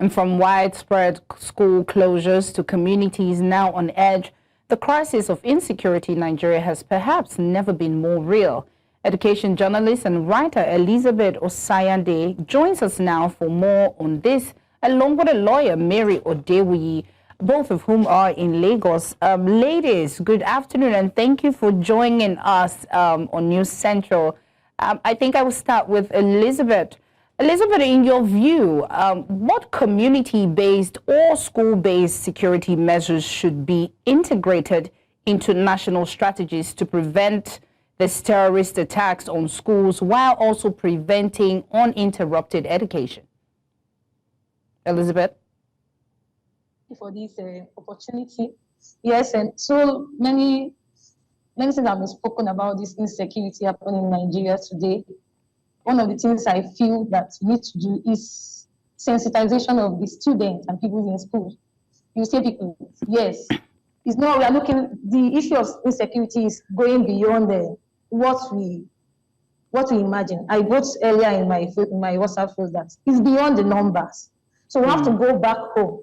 And from widespread school closures to communities now on edge, the crisis of insecurity in Nigeria has perhaps never been more real. Education journalist and writer Elizabeth Osayande joins us now for more on this, along with a lawyer, Mary Odewuyi, both of whom are in Lagos. Ladies, good afternoon, and thank you for joining us on News Central. I think I will start with Elizabeth. Elizabeth, in your view, what community-based or school-based security measures should be integrated into national strategies to prevent these terrorist attacks on schools while also preventing uninterrupted education? Elizabeth? For this opportunity. Yes, and so many things have been spoken about this insecurity happening in Nigeria today. One of the things I feel that we need to do is sensitization of the students and people in school. You say people, yes, it's not, we are looking, the issue of insecurity is going beyond what we imagine. I wrote earlier in my WhatsApp post that it's beyond the numbers. So we have to go back home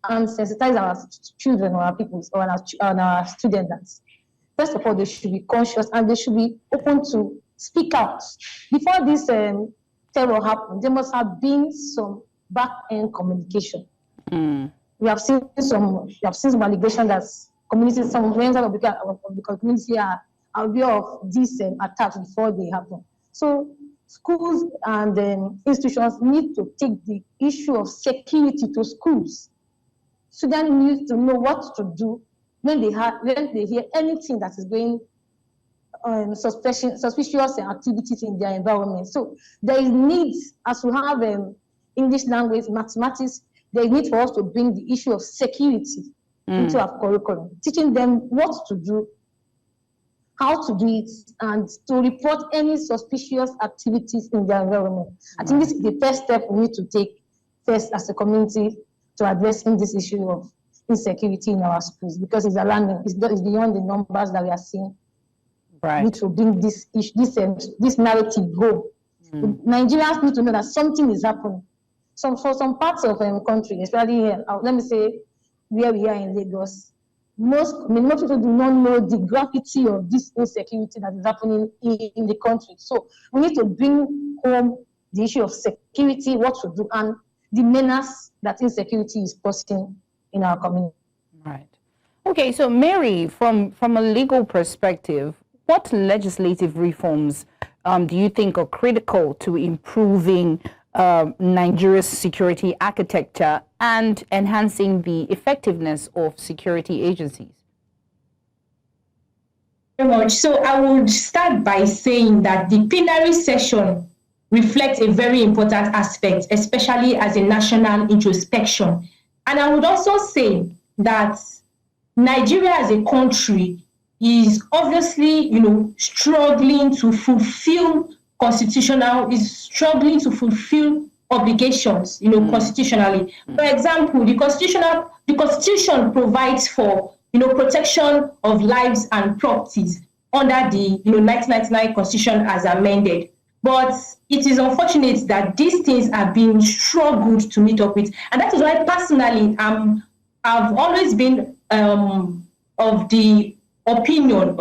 and sensitize our children or our people or our students. First of all, they should be conscious and they should be open to speak out. Before this terror happened, there must have been some back-end communication. We have seen some allegations that communities, some members of the community are aware of these attacks before they happen. So schools and institutions need to take the issue of security to schools. Students need to know what to do when they hear anything that is going suspicious activities in their environment. So there is need, as we have English language, mathematics, there is need for us to bring the issue of security into our curriculum, teaching them what to do, how to do it, and to report any suspicious activities in their environment. I think this is the first step we need to take first as a community to addressing this issue of insecurity in our schools, because it's alarming. It's beyond the numbers that we are seeing. Right. We need to bring this narrative home. Nigerians need to know that something is happening. So for some parts of the country, especially here, let me say where we are in Lagos, most people do not know the gravity of this insecurity that is happening in the country. So we need to bring home the issue of security, what to do, and the menace that insecurity is posing in our community. Right. Okay, so Mary, from a legal perspective, what legislative reforms do you think are critical to improving Nigeria's security architecture and enhancing the effectiveness of security agencies? Very much. So I would start by saying that the plenary session reflects a very important aspect, especially as a national introspection. And I would also say that Nigeria as a country is obviously, struggling to fulfill obligations, constitutionally. For example, the Constitution provides for, protection of lives and properties under the, 1999 Constitution as amended. But it is unfortunate that these things are being struggled to meet up with. And that is why personally, I've always been of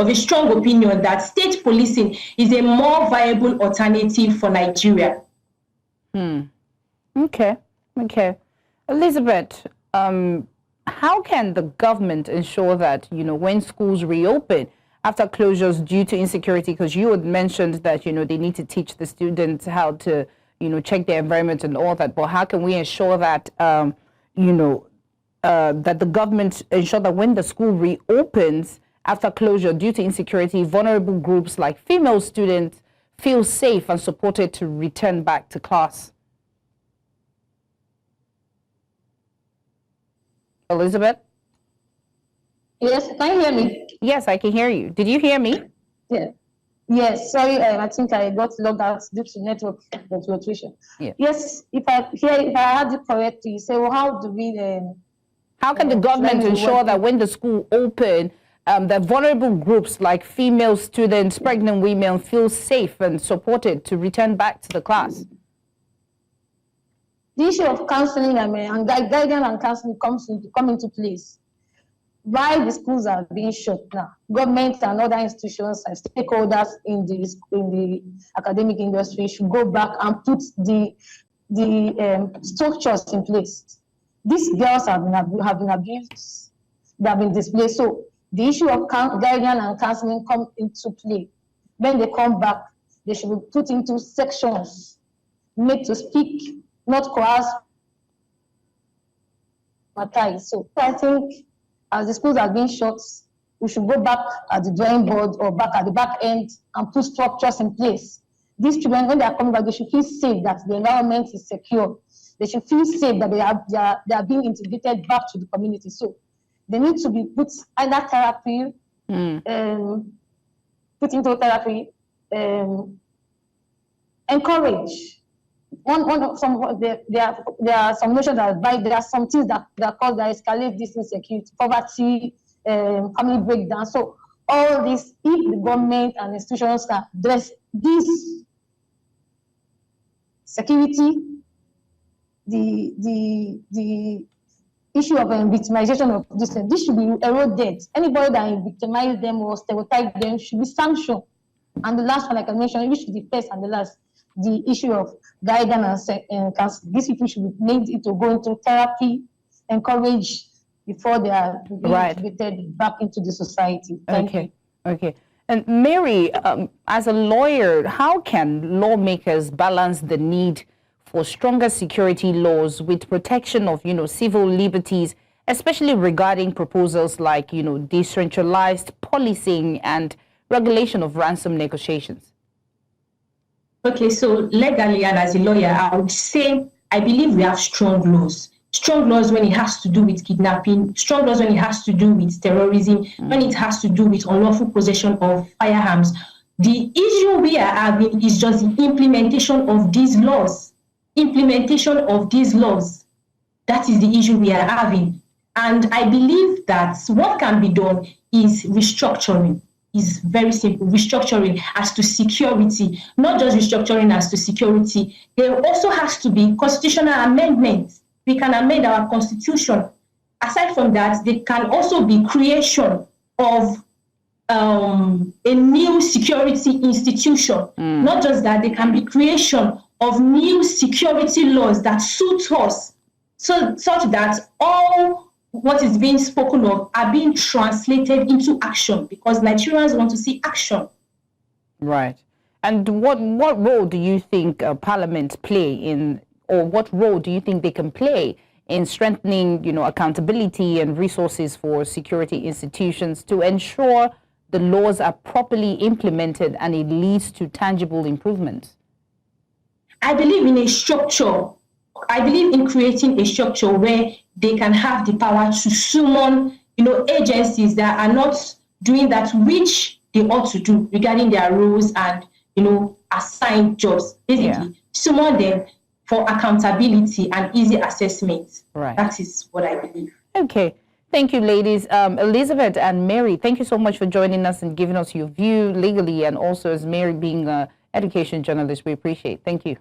a strong opinion that state policing is a more viable alternative for Nigeria. Okay. Elizabeth, how can the government ensure that, when schools reopen after closures due to insecurity, because you had mentioned that, they need to teach the students how to, check their environment and all that, but how can we ensure that, that the government ensure that when the school reopens after closure due to insecurity, vulnerable groups like female students feel safe and supported to return back to class? Elizabeth? Yes, can you hear me? Yes, I can hear you. Did you hear me? Yeah. Yes, sorry, I think I got logged out due to network fluctuation. Yeah. Yes, if I heard it correctly, you say, well, how do we... how can the government ensure that when the school open, that vulnerable groups like female students, pregnant women feel safe and supported to return back to the class? the issue of counseling and guidance and counseling come into place. While the schools are being shut now, government and other institutions and stakeholders in the academic industry should go back and put the structures in place. These girls have been abused, they have been displaced. So the issue of guidance and counseling come into play. When they come back, they should be put into sections, made to speak, not coerce. So I think as the schools are being shut, we should go back at the drawing board or back at the back end and put structures in place. These children, when they are coming back, they should feel safe that the environment is secure. They should feel safe that they are being integrated back to the community. So they need to be put either therapy, put into therapy, encourage. There are some notions that there are some things that escalate this insecurity, poverty, family breakdown. So all this, if the government and institutions can address this security, the issue of victimization of this should be eroded. Anybody that victimize them or stereotype them should be sanctioned. And the last one, like I mentioned, which is the first and the last, the issue of guidance and counseling. These people should be made to go into therapy, encouraged before they are integrated back into the society. Thank you. Okay. And Mary, as a lawyer, how can lawmakers balance the need for stronger security laws with protection of, civil liberties, especially regarding proposals like, decentralized policing and regulation of ransom negotiations? Okay, so legally and as a lawyer, I would say I believe we have strong laws. Strong laws when it has to do with kidnapping, strong laws when it has to do with terrorism, when it has to do with unlawful possession of firearms. The issue we are having is just the implementation of these laws. Implementation of these laws. That is the issue we are having. And I believe that what can be done is restructuring. Is very simple. Restructuring as to security, not just restructuring as to security. There also has to be constitutional amendments. We can amend our constitution. Aside from that, there can also be creation of a new security institution. Not just that, there can be creation of new security laws that suit us, such that all what is being spoken of are being translated into action, because Nigerians want to see action. Right. And what role do you think Parliament play in, or what role do you think they can play in strengthening, accountability and resources for security institutions to ensure the laws are properly implemented and it leads to tangible improvements? I believe in a structure. I believe in creating a structure where they can have the power to summon, agencies that are not doing that which they ought to do regarding their roles and, assigned jobs. Basically, summon them for accountability and easy assessment. Right. That is what I believe. Okay. Thank you, ladies. Elizabeth and Mary, thank you so much for joining us and giving us your view legally, and also as Mary being an education journalist, we appreciate it. Thank you.